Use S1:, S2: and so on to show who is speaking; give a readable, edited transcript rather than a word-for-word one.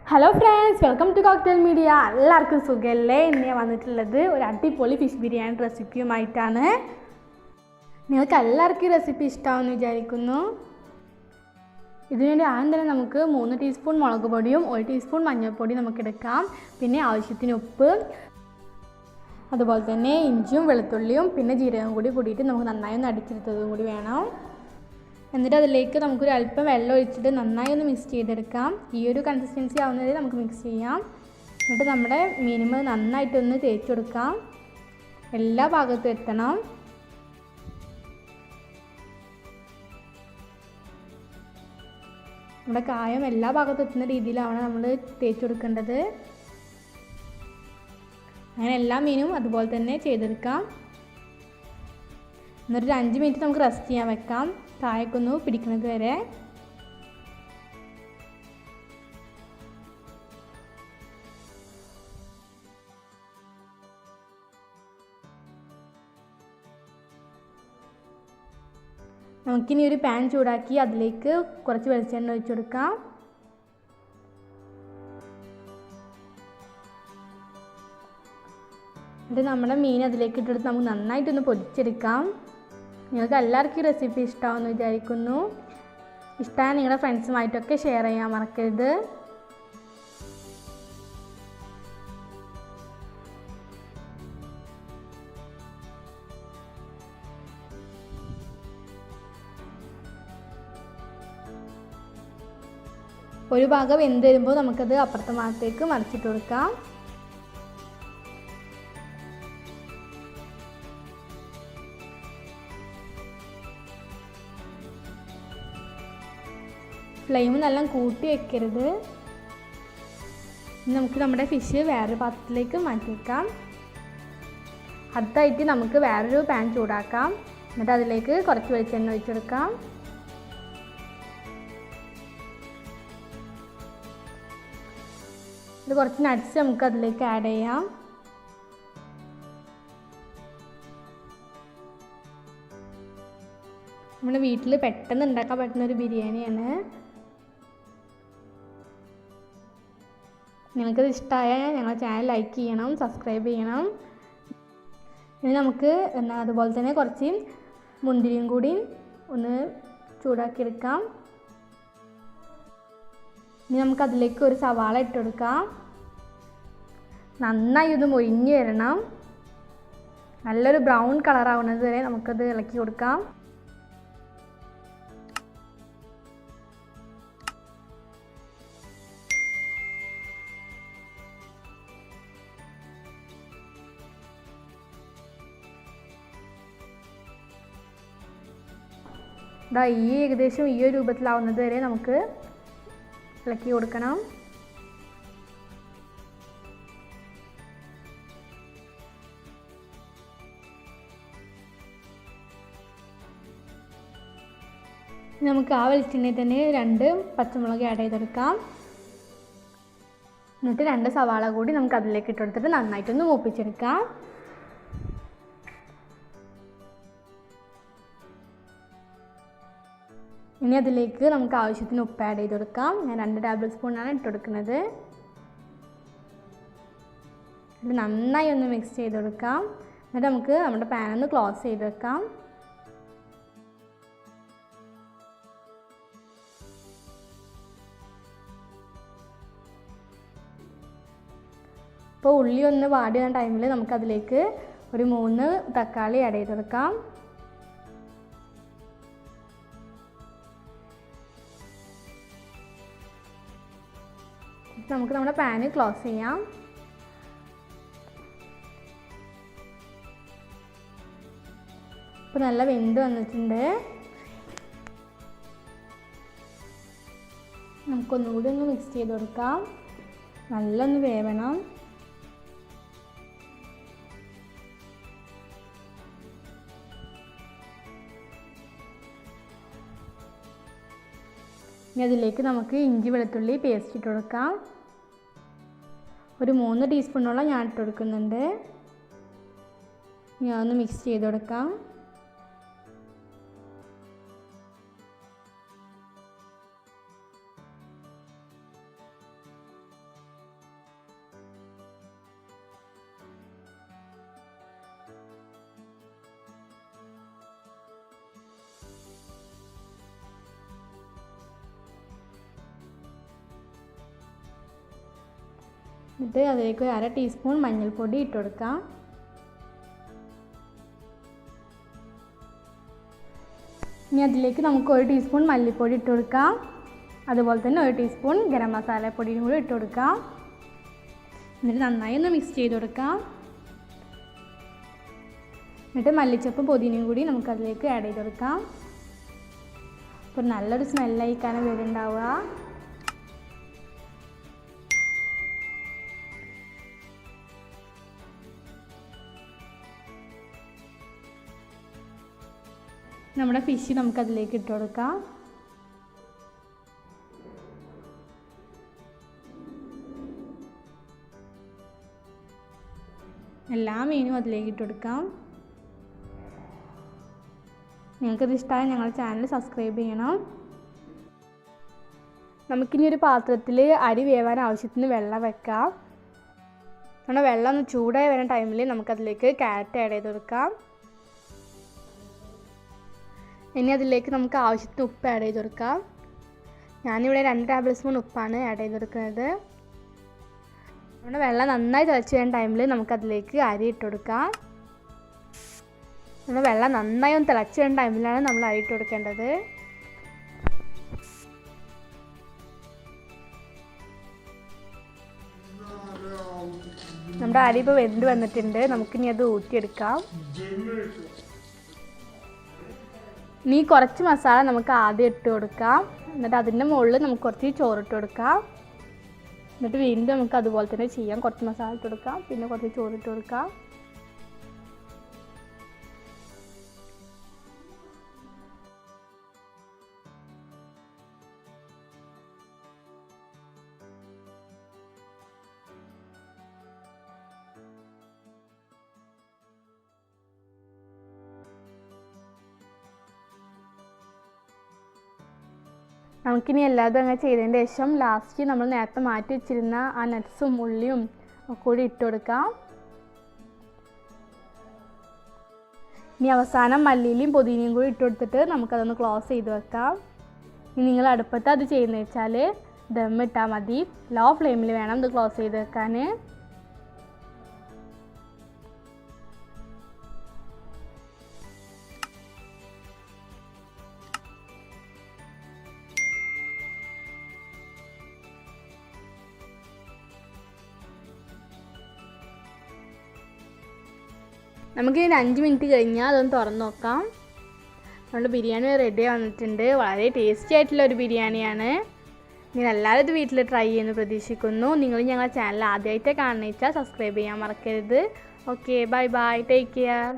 S1: Hello friends, welcome to Cocktail Media. എല്ലാവർക്കും സുഖമല്ലേ? ഇന്ന് ഞാൻ വന്നിട്ടുള്ളത് ഒരു അടിപൊളി ഫിഷ് ബിരിയാണി റെസിപ്പിയുമായിട്ടാണ്. നിങ്ങൾക്ക് എല്ലാവർക്കും ഈ റെസിപ്പി ഇഷ്ടമാണെന്ന് വിചാരിക്കുന്നു. ഇതിനുവേണ്ടി ആദ്യം തന്നെ നമുക്ക് 3 ടീസ്പൂൺ മുളക് പൊടിയും 1 ടീസ്പൂൺ മഞ്ഞൾപ്പൊടിയും നമുക്കെടുക്കാം. പിന്നെ ആവശ്യത്തിന് ഉപ്പ്, അതുപോലെ തന്നെ ഇഞ്ചിയും വെളുത്തുള്ളിയും പിന്നെ ജീരകം കൂടി കൂടിയിട്ട് നമുക്ക് നന്നായി ഒന്ന് അടിച്ചെടുത്തതും കൂടി വേണം. എന്നിട്ട് അതിലേക്ക് നമുക്കൊരു അല്പം വെള്ളം ഒഴിച്ചിട്ട് നന്നായി ഒന്ന് മിക്സ് ചെയ്തെടുക്കാം. ഈ ഒരു കൺസിസ്റ്റൻസി ആവുന്നവരെ നമുക്ക് മിക്സ് ചെയ്യാം. എന്നിട്ട് നമ്മുടെ മീനിന് നന്നായിട്ടൊന്ന് തേച്ച് കൊടുക്കാം. എല്ലാ ഭാഗത്തും എത്തണം. നമ്മുടെ കായം എല്ലാ ഭാഗത്തും എത്തുന്ന രീതിയിലാണ് നമ്മൾ തേച്ച് കൊടുക്കേണ്ടത്. അങ്ങനെ എല്ലാ മീനും അതുപോലെ തന്നെ ചെയ്തെടുക്കാം. എന്നിട്ട് 5 മിനിറ്റ് നമുക്ക് റെസ്റ്റ് ചെയ്യാൻ വെക്കാം, കായൊക്കൊന്ന് പിടിക്കുന്നത് വരെ. നമുക്കിനി ഒരു പാൻ ചൂടാക്കി അതിലേക്ക് കുറച്ച് വെളിച്ചെണ്ണ ഒഴിച്ചു കൊടുക്കാം. എന്നിട്ട് നമ്മുടെ മീൻ അതിലേക്ക് ഇട്ടെടുത്ത് നമുക്ക് നന്നായിട്ടൊന്ന് പൊരിച്ചെടുക്കാം. നിങ്ങൾക്ക് എല്ലാവർക്കും ഈ റെസിപ്പി ഇഷ്ടമാണെന്ന് വിചാരിക്കുന്നു. ഇഷ്ടമായ നിങ്ങളുടെ ഫ്രണ്ട്സുമായിട്ടൊക്കെ ഷെയർ ചെയ്യാൻ മറക്കരുത്. ഒരു ഭാഗം വെന്ത് വരുമ്പോൾ നമുക്കത് അപ്പുറത്തെ ഭാഗത്തേക്ക് മറിച്ചിട്ട് കൊടുക്കാം. ഫ്ലെയിം നല്ല കൂട്ടി വെക്കരുത്. നമുക്ക് നമ്മുടെ ഫിഷ് വേറൊരു പാത്രത്തിലേക്ക് മാറ്റി വയ്ക്കാം. അടുത്തായിട്ട് നമുക്ക് വേറൊരു പാൻ ചൂടാക്കാം. എന്നിട്ട് അതിലേക്ക് കുറച്ച് വെളിച്ചെണ്ണ ഒഴിച്ചു കൊടുക്കാം. ഇത് കുറച്ച് നട്ട്സ് നമുക്ക് അതിലേക്ക് ആഡ് ചെയ്യാം. നമ്മുടെ വീട്ടിൽ പെട്ടെന്ന് ഉണ്ടാക്കാൻ പറ്റുന്ന ഒരു ബിരിയാണിയാണ്. നിങ്ങൾക്കത് ഇഷ്ടമായാൽ ഞങ്ങളുടെ ചാനൽ ലൈക്ക് ചെയ്യണം, സബ്സ്ക്രൈബ് ചെയ്യണം. ഇനി നമുക്ക് അതുപോലെ തന്നെ കുറച്ച് മുന്തിരിയും കൂടി ഒന്ന് ചൂടാക്കിയെടുക്കാം. ഇനി നമുക്കതിലേക്ക് ഒരു സവാള ഇട്ട് കൊടുക്കാം. നന്നായി ഇത് മൊരിഞ്ഞ് വരണം. നല്ലൊരു ബ്രൗൺ കളറാവുന്നത് വരെ നമുക്കത് ഇളക്കി കൊടുക്കാം. ഏകദേശം ഈ ഒരു രൂപത്തിലാവുന്നത് വരെ നമുക്ക് ഇളക്കി കൊടുക്കണം. നമുക്ക് ആ വെളിച്ചെണ്ണയിൽ തന്നെ 2 പച്ചമുളക് ആഡ് ചെയ്തെടുക്കാം. എന്നിട്ട് 2 സവാള കൂടി നമുക്ക് അതിലേക്ക് ഇട്ട് കൊടുത്തിട്ട് നന്നായിട്ടൊന്ന് മൂപ്പിച്ചെടുക്കാം. ഇനി അതിലേക്ക് നമുക്ക് ആവശ്യത്തിന് ഉപ്പ് ആഡ് ചെയ്ത് കൊടുക്കാം. ഞാൻ 2 ടേബിൾ സ്പൂണാണ് ഇട്ട് കൊടുക്കുന്നത്. ഇത് നന്നായി ഒന്ന് മിക്സ് ചെയ്ത് കൊടുക്കാം. എന്നിട്ട് നമുക്ക് നമ്മുടെ പാൻ ഒന്ന് ക്ലോസ് ചെയ്ത് വെക്കാം. ഇപ്പോൾ ഉള്ളി ഒന്ന് വാടി വന്ന ടൈമിൽ നമുക്കതിലേക്ക് ഒരു 3 തക്കാളി ആഡ് ചെയ്ത് കൊടുക്കാം. നമുക്ക് നമ്മുടെ പാന് ക്ലോസ് ചെയ്യാം. ഇപ്പോൾ നല്ല വെന്ത് വന്നിട്ടുണ്ട്. നമുക്കൊന്നുകൂടി ഒന്ന് മിക്സ് ചെയ്ത് കൊടുക്കാം. നല്ലൊന്ന് വേവണം. ഇനി അതിലേക്ക് നമുക്ക് ഇഞ്ചി വെളുത്തുള്ളി പേസ്റ്റ് ഇട്ട് കൊടുക്കാം. ഒരു 3 ടീസ്പൂണോളം ഞാൻ ഇട്ട് കൊടുക്കുന്നുണ്ട്. ഞാൻ ഒന്ന് മിക്സ് ചെയ്ത് കൊടുക്കാം. എന്നിട്ട് അതിലേക്ക് 1/2 ടീസ്പൂൺ മഞ്ഞൾപ്പൊടി ഇട്ട് കൊടുക്കാം. ഇനി അതിലേക്ക് നമുക്ക് 1 ടീസ്പൂൺ മല്ലിപ്പൊടി ഇട്ട് കൊടുക്കാം. അതുപോലെ തന്നെ 1 ടീസ്പൂൺ ഗരം മസാലപ്പൊടിയും കൂടി ഇട്ട് കൊടുക്കാം. എന്നിട്ട് നന്നായി ഒന്ന് മിക്സ് ചെയ്ത് കൊടുക്കാം. എന്നിട്ട് മല്ലിച്ചപ്പും പുതിനയും കൂടി നമുക്കതിലേക്ക് ആഡ് ചെയ്ത് കൊടുക്കാം. അപ്പോൾ നല്ലൊരു സ്മെല്ലായിക്കാണ് വരുന്നുണ്ടാവുക. നമ്മുടെ ഫിഷ് നമുക്കതിലേക്ക് ഇട്ട് കൊടുക്കാം. എല്ലാ മീനും അതിലേക്ക് ഇട്ട് കൊടുക്കാം. നിങ്ങൾക്കിത് ഇഷ്ടമായ ഞങ്ങളുടെ ചാനൽ സബ്സ്ക്രൈബ് ചെയ്യണം. നമുക്കിനി ഒരു പാത്രത്തിൽ അരി വേവാൻ ആവശ്യത്തിന് വെള്ളം വെക്കാം. നമ്മുടെ വെള്ളം ഒന്ന് ചൂടായി വരുന്ന ടൈമിൽ നമുക്കതിലേക്ക് ക്യാരറ്റ് ആഡ് ചെയ്ത് കൊടുക്കാം. ഇനി അതിലേക്ക് നമുക്ക് ആവശ്യത്തിന് ഉപ്പ് ആഡ് ചെയ്ത് കൊടുക്കാം. ഞാനിവിടെ 2 ടേബിൾ സ്പൂൺ ഉപ്പാണ് ആഡ് ചെയ്ത് കൊടുക്കുന്നത്. നമ്മുടെ വെള്ളം നന്നായി തിളച്ച് വരുന്ന ടൈമിൽ നമുക്കതിലേക്ക് അരി ഇട്ട് കൊടുക്കാം. നമ്മുടെ വെള്ളം നന്നായി ഒന്ന് തിളച്ച് വരുന്ന ടൈമിലാണ് നമ്മൾ അരി ഇട്ട് കൊടുക്കേണ്ടത്. നമ്മുടെ അരി ഇപ്പോൾ വെന്ത് വന്നിട്ടുണ്ട്. നമുക്കിനി അത് ഊറ്റിയെടുക്കാം. ഇനി കുറച്ച് മസാല നമുക്ക് ആദ്യം ഇട്ട് കൊടുക്കാം. എന്നിട്ട് അതിൻ്റെ മുകളിൽ നമുക്ക് കുറച്ച് ചോറിട്ട് കൊടുക്കാം. എന്നിട്ട് വീണ്ടും നമുക്ക് അതുപോലെ തന്നെ ചെയ്യാം. കുറച്ച് മസാല ഇട്ട് കൊടുക്കാം, പിന്നെ കുറച്ച് ചോറിട്ട് കൊടുക്കാം. നമുക്കിനി എല്ലാതും അങ്ങനെ ചെയ്തതിന് ശേഷം ലാസ്റ്റ് നമ്മൾ നേരത്തെ മാറ്റി വെച്ചിരുന്ന ആ നട്ട്സും ഉള്ളിയും കൂടി ഇട്ട് കൊടുക്കാം. ഇനി അവസാനം മല്ലിയിലയും പുതിനയും കൂടി ഇട്ട് കൊടുത്തിട്ട് നമുക്കതൊന്ന് ക്ലോസ് ചെയ്ത് വെക്കാം. ഇനി നിങ്ങൾ അടുപ്പത്ത് അത് ചെയ്യുന്നത് വെച്ചാൽ ദം ഇട്ടാൽ മതി. ലോ ഫ്ലെയിമിൽ വേണം ഇത് ക്ലോസ് ചെയ്ത് വെക്കാൻ. നമുക്ക് 5 മിനിറ്റ് കഴിഞ്ഞാൽ അതൊന്ന് തുറന്ന് നോക്കാം. നമ്മുടെ ബിരിയാണി റെഡി വന്നിട്ടുണ്ട്. വളരെ ടേസ്റ്റി ആയിട്ടുള്ള ഒരു ബിരിയാണിയാണ്. നിങ്ങൾ എല്ലാവരും ഇത് വീട്ടിൽ ട്രൈ ചെയ്യുമെന്ന് പ്രതീക്ഷിക്കുന്നു. നിങ്ങൾ ഞങ്ങളുടെ ചാനൽ ആദ്യമായിട്ട് കാണുന്ന വെച്ചാൽ സബ്സ്ക്രൈബ് ചെയ്യാൻ മറക്കരുത്. Okay, bye bye, take care.